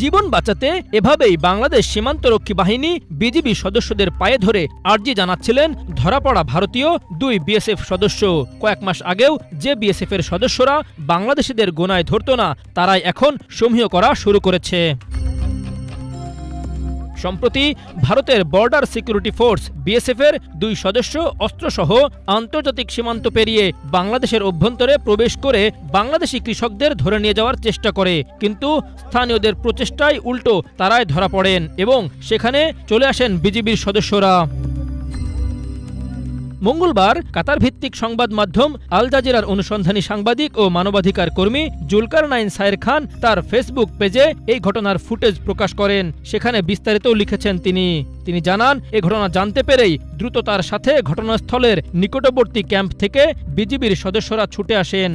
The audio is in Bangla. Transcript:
জীবন বাঁচাতে এভাবেই বাংলাদেশ সীমান্তরক্ষী বাহিনী বিজিবি সদস্যদের পায়ে ধরে আর্জি জানাচ্ছিলেন ধরা পড়া ভারতীয় 2 বিএসএফ সদস্য। কয়েক মাস আগেও যে বিএসএফ এর সদস্যরা বাংলাদেশিদের গোনায় ধরত না, তারাই এখন সমীহ করা শুরু করেছে। সম্প্রতি ভারতের বর্ডার সিকিউরিটি ফোর্স বিএসএফ এর 2 সদস্য অস্ত্রসহ আন্তর্জাতিক সীমান্ত পেরিয়ে বাংলাদেশের অভ্যন্তরে প্রবেশ করে বাংলাদেশি কৃষকদের ধরে নিয়ে যাওয়ার চেষ্টা করে, কিন্তু স্থানীয়দের প্রচেষ্টায় উল্টো তারাই ধরা পড়েন এবং সেখানে চলে আসেন বিজিবির সদস্যরা। মঙ্গলবার কাতার ভিত্তিক সংবাদ মাধ্যম আল জাজিরার অনুসন্ধানী সাংবাদিক ও মানবাধিকার কর্মী জুলকারনাইন সায়ের খান তার ফেসবুক পেজে এই ঘটনার ফুটেজ প্রকাশ করেন। সেখানে বিস্তারিত লিখেছেন তিনি জানান, এই ঘটনা জানতে পেরেই দ্রুত তার সাথে ঘটনাস্থলের নিকটবর্তী ক্যাম্প থেকে বিজিবির সদস্যরা ছুটে আসেন।